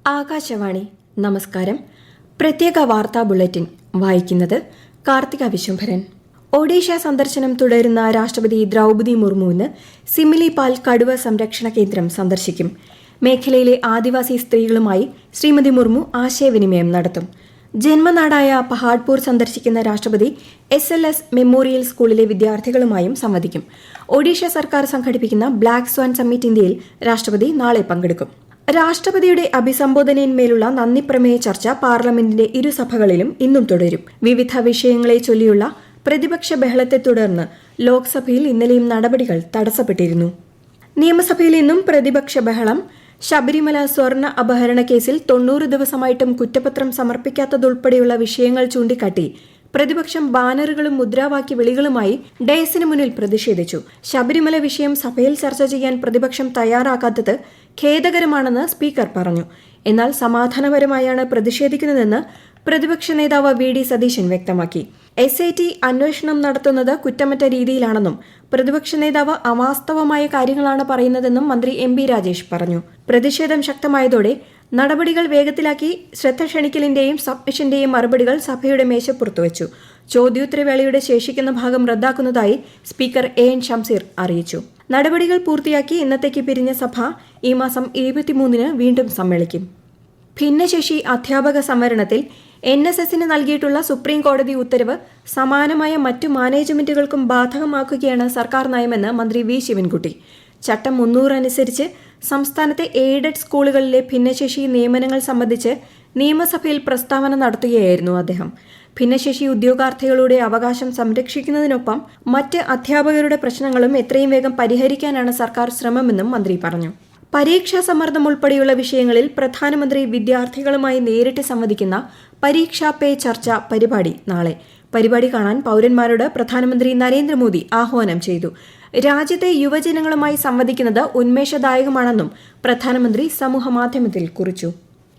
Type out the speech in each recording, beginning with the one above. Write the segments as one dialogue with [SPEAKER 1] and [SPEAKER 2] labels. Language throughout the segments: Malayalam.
[SPEAKER 1] ആകാശവാണി നമസ്കാരം. പ്രത്യേക വാർത്താ ബുള്ളറ്റിൻ വായിക്കുന്നത് കാർത്തിക വിശ്വംഭരൻ. ഒഡീഷ സന്ദർശനം തുടരുന്ന രാഷ്ട്രപതി ദ്രൗപദി മുർമു ഇന്ന് സിമിലിപാൽ കടുവ സംരക്ഷണ കേന്ദ്രം സന്ദർശിക്കും. മേഖലയിലെ ആദിവാസി സ്ത്രീകളുമായി ശ്രീമതി മുർമു ആശയവിനിമയം നടത്തും. ജന്മനാടായ പഹാഡ്പൂർ സന്ദർശിക്കുന്ന രാഷ്ട്രപതി SLS മെമ്മോറിയൽ സ്കൂളിലെ വിദ്യാർത്ഥികളുമായും സംവദിക്കും. ഒഡീഷ സർക്കാർ സംഘടിപ്പിക്കുന്ന ബ്ലാക്ക് സ്വാൻ സമ്മിറ്റ് ഇന്ത്യയിൽ രാഷ്ട്രപതി നാളെ പങ്കെടുക്കും. രാഷ്ട്രപതിയുടെ അഭിസംബോധനയിന്മേലുള്ള നന്ദിപ്രമേയ ചർച്ച പാർലമെന്റിന്റെ ഇരുസഭകളിലും ഇന്നും തുടരും. വിവിധ വിഷയങ്ങളെ ചൊല്ലിയുള്ള പ്രതിപക്ഷ ബഹളത്തെ തുടർന്ന് ലോക്സഭയിൽ ഇന്നലെയും നടപടികൾ തടസ്സപ്പെട്ടിരുന്നു. നിയമസഭയിൽ ഇന്നും പ്രതിപക്ഷ ബഹളം. ശബരിമല സ്വർണ്ണ അപഹരണ കേസിൽ 90 ദിവസമായിട്ടും കുറ്റപത്രം സമർപ്പിക്കാത്തതുൾപ്പെടെയുള്ള വിഷയങ്ങൾ ചൂണ്ടിക്കാട്ടി പ്രതിപക്ഷം ബാനറുകളും മുദ്രാവാക്യ വിളികളുമായി ഡയസിന് മുന്നിൽ പ്രതിഷേധിച്ചു. ശബരിമല വിഷയം സഭയിൽ ചർച്ച ചെയ്യാൻ പ്രതിപക്ഷം തയ്യാറാക്കാത്തത് ഖേദകരമാണെന്ന് സ്പീക്കർ പറഞ്ഞു. എന്നാൽ സമാധാനപരമായാണ് പ്രതിഷേധിക്കുന്നതെന്ന് പ്രതിപക്ഷ നേതാവ് VD സതീശൻ വ്യക്തമാക്കി. SIT അന്വേഷണം നടത്തുന്നത് കുറ്റമറ്റ രീതിയിലാണെന്നും പ്രതിപക്ഷ നേതാവ് അവാസ്തവമായ കാര്യങ്ങളാണ് പറയുന്നതെന്നും മന്ത്രി MB രാജേഷ് പറഞ്ഞു. പ്രതിഷേധം ശക്തമായതോടെ നടപടികൾ വേഗത്തിലാക്കി ശ്രദ്ധ ക്ഷണിക്കലിന്റെയും സബ്മിഷന്റെയും മറുപടികൾ സഭയുടെ മേശപ്പുറത്തുവച്ചു. ചോദ്യോത്തരവേളയുടെ ശേഷിക്കുന്ന ഭാഗം റദ്ദാക്കുന്നതായി സ്പീക്കർ AN ഷംസീർ അറിയിച്ചു. നടപടികൾ പൂർത്തിയാക്കി ഇന്നത്തേക്ക് പിരിഞ്ഞ സഭ ഈ മാസം 23-ന് വീണ്ടും സമ്മേളിക്കും. ഭിന്നശേഷി അധ്യാപക സംവരണത്തിൽ NSSന് നൽകിയിട്ടുള്ള സുപ്രീം കോടതി ഉത്തരവ് സമാനമായ മറ്റു മാനേജ്മെന്റുകൾക്കും ബാധകമാക്കുകയാണ് സർക്കാർ നയമെന്ന് മന്ത്രി V ശിവൻകുട്ടി. ചട്ടം 300 അനുസരിച്ച് സംസ്ഥാനത്തെ എയ്ഡഡ് സ്കൂളുകളിലെ ഭിന്നശേഷി നിയമനങ്ങൾ സംബന്ധിച്ച് നിയമസഭയിൽ പ്രസ്താവന നടത്തുകയായിരുന്നു അദ്ദേഹം. ഭിന്നശേഷി ഉദ്യോഗാർത്ഥികളുടെ അവകാശം സംരക്ഷിക്കുന്നതിനൊപ്പം മറ്റ് അധ്യാപകരുടെ പ്രശ്നങ്ങളും എത്രയും വേഗം പരിഹരിക്കാനാണ് സർക്കാർ ശ്രമമെന്നും മന്ത്രി പറഞ്ഞു. പരീക്ഷാ സമ്മർദ്ദം ഉൾപ്പെടെയുള്ള വിഷയങ്ങളിൽ പ്രധാനമന്ത്രി വിദ്യാർത്ഥികളുമായി നേരിട്ട് സംവദിക്കുന്ന പരീക്ഷാ പേ ചർച്ച പരിപാടി നാളെ. പരിപാടി കാണാൻ പൌരന്മാരോട് പ്രധാനമന്ത്രി നരേന്ദ്രമോദി ആഹ്വാനം ചെയ്തു. രാജ്യത്തെ യുവജനങ്ങളുമായി സംവദിക്കുന്നത് ഉന്മേഷദായകമാണെന്നും പ്രധാനമന്ത്രി സമൂഹമാധ്യമത്തിൽ കുറിച്ചു.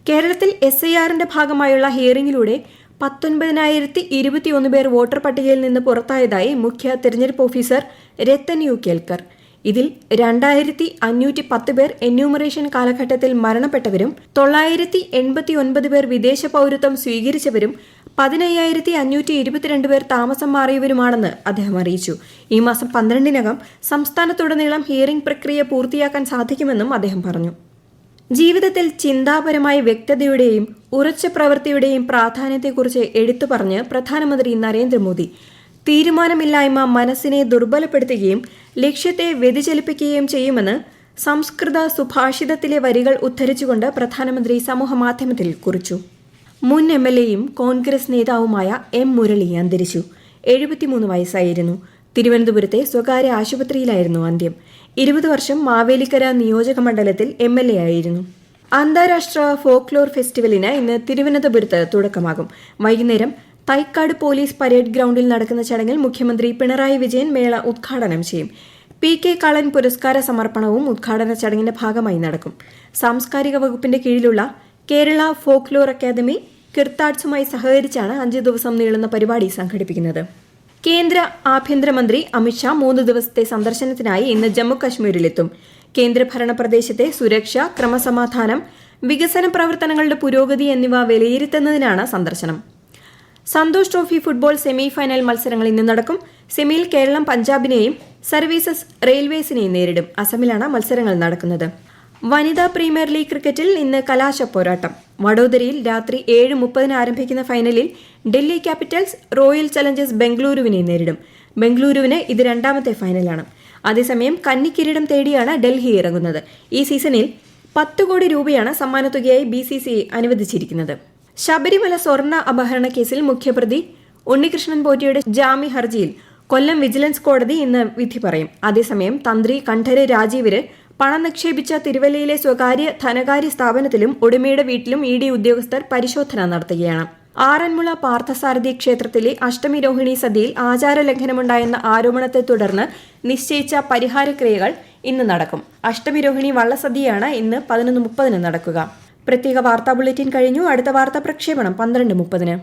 [SPEAKER 1] കേരളത്തിൽ SIRന്റെ ഭാഗമായുള്ള ഹിയറിംഗിലൂടെ 19,021 പേർ വോട്ടർ പട്ടികയിൽ നിന്ന് പുറത്തായതായി മുഖ്യ തെരഞ്ഞെടുപ്പ് ഓഫീസർ രത്തൻ യു കേൽക്കർ. ഇതിൽ 2,510 പേർ എന്യൂമറേഷൻ കാലഘട്ടത്തിൽ മരണപ്പെട്ടവരും 989 പേർ വിദേശ പൌരത്വം സ്വീകരിച്ചവരും 15,522 പേർ താമസം മാറിയവരുമാണെന്ന് അദ്ദേഹം അറിയിച്ചു. ഈ മാസം 12-നകം സംസ്ഥാനത്തുടനീളം ഹിയറിംഗ് പ്രക്രിയ പൂർത്തിയാക്കാൻ സാധിക്കുമെന്നും അദ്ദേഹം പറഞ്ഞു. ജീവിതത്തിൽ ചിന്താപരമായ വ്യക്തതയുടെയും ഉറച്ച പ്രവൃത്തിയുടെയും പ്രാധാന്യത്തെക്കുറിച്ച് എടുത്തു പറഞ്ഞ് പ്രധാനമന്ത്രി നരേന്ദ്രമോദി. തീരുമാനമില്ലായ്മ മനസ്സിനെ ദുർബലപ്പെടുത്തുകയും ലക്ഷ്യത്തെ വ്യതിചലിപ്പിക്കുകയും ചെയ്യുമെന്ന് സംസ്കൃത സുഭാഷിതത്തിലെ വരികൾ ഉദ്ധരിച്ചുകൊണ്ട് പ്രധാനമന്ത്രി സമൂഹമാധ്യമത്തിൽ കുറിച്ചു. മുൻ MLAയും കോൺഗ്രസ് നേതാവുമായ M മുരളി അന്തരിച്ചു. 73 വയസ്സായിരുന്നു. തിരുവനന്തപുരത്തെ സ്വകാര്യ ആശുപത്രിയിലായിരുന്നു അന്ത്യം. 20 വർഷം മാവേലിക്കര നിയോജക മണ്ഡലത്തിൽ MLA ആയിരുന്നു. അന്താരാഷ്ട്ര ഫോക്ലോർ ഫെസ്റ്റിവലിന് ഇന്ന് തിരുവനന്തപുരത്ത് തുടക്കമാകും. വൈകുന്നേരം തൈക്കാട് പോലീസ് പരേഡ് ഗ്രൌണ്ടിൽ നടക്കുന്ന ചടങ്ങിൽ മുഖ്യമന്ത്രി പിണറായി വിജയൻ മേള ഉദ്ഘാടനം ചെയ്യും. PK കള്ളൻ പുരസ്കാര സമർപ്പണവും ഉദ്ഘാടന ചടങ്ങിന്റെ ഭാഗമായി നടക്കും. സാംസ്കാരിക വകുപ്പിന്റെ കീഴിലുള്ള കേരള ഫോക്ലോർ അക്കാദമി കിർത്താഡ്സുമായി സഹകരിച്ചാണ് 5 ദിവസം നീളുന്ന പരിപാടി സംഘടിപ്പിക്കുന്നത്. കേന്ദ്ര ആഭ്യന്തരമന്ത്രി അമിത്ഷാ 3 ദിവസത്തെ സന്ദർശനത്തിനായി ഇന്ന് ജമ്മുകശ്മീരിലെത്തും. കേന്ദ്രഭരണ പ്രദേശത്തെ സുരക്ഷ, ക്രമസമാധാനം, വികസന പ്രവർത്തനങ്ങളുടെ പുരോഗതി എന്നിവ വിലയിരുത്തുന്നതിനാണ് സന്ദർശനം. Santosh trophy football semi final മത്സരങ്ങൾ ഇന്ന് നടക്കും. സെമിയിൽ കേരളം പഞ്ചാബിനെയും സർവീസസ് റെയിൽവേസിനെയും നേരിടും. അസമിലാണ് മത്സരങ്ങൾ നടക്കുന്നത്. വനിതാ പ്രീമിയർ ലീഗ് ക്രിക്കറ്റിൽ ഇന്ന് കലാശ പോരാട്ടം. വഡോദരയിൽ രാത്രി 7:30 ആരംഭിക്കുന്ന ഫൈനലിൽ ഡൽഹി ക്യാപിറ്റൽസ് റോയൽ ചലഞ്ചേഴ്സ് ബംഗളൂരുവിനെ നേരിടും. ബംഗളൂരുവിന് ഇത് 2ാമത്തെ ഫൈനലാണ്. അതേസമയം കന്നിക്കിരീടം തേടിയാണ് ഡൽഹി ഇറങ്ങുന്നത്. ഈ സീസണിൽ 10 കോടി രൂപയാണ് സമ്മാനത്തുകയായി BCCI അനുവദിച്ചിരിക്കുന്നത്. ശബരിമല സ്വർണ്ണ അപഹരണ കേസിൽ മുഖ്യപ്രതി ഉണ്ണികൃഷ്ണൻ പോറ്റിയുടെ ജാമ്യ ഹർജിയിൽ കൊല്ലം വിജിലൻസ് കോടതി ഇന്ന് വിധി പറയും. അതേസമയം തന്ത്രി കണ്ഠര് രാജീവര് പണം നിക്ഷേപിച്ച തിരുവല്ലയിലെ സ്വകാര്യ ധനകാര്യ സ്ഥാപനത്തിലും ഉടമയുടെ വീട്ടിലും ED ഉദ്യോഗസ്ഥർ പരിശോധന നടത്തുകയാണ്. ആറന്മുള പാർത്ഥസാരഥി ക്ഷേത്രത്തിലെ അഷ്ടമി രോഹിണി സദ്യയിൽ ആചാരലംഘനമുണ്ടായെന്ന ആരോപണത്തെ തുടർന്ന് നിശ്ചയിച്ച പരിഹാരക്രിയകൾ ഇന്ന് നടക്കും. അഷ്ടമി രോഹിണി വള്ളസദ്യയാണ് ഇന്ന് 11:30 നടക്കുക. പ്രത്യേക വാർത്താ ബുള്ളറ്റിൻ കഴിഞ്ഞു. അടുത്ത വാർത്താ പ്രക്ഷേപണം 12:30.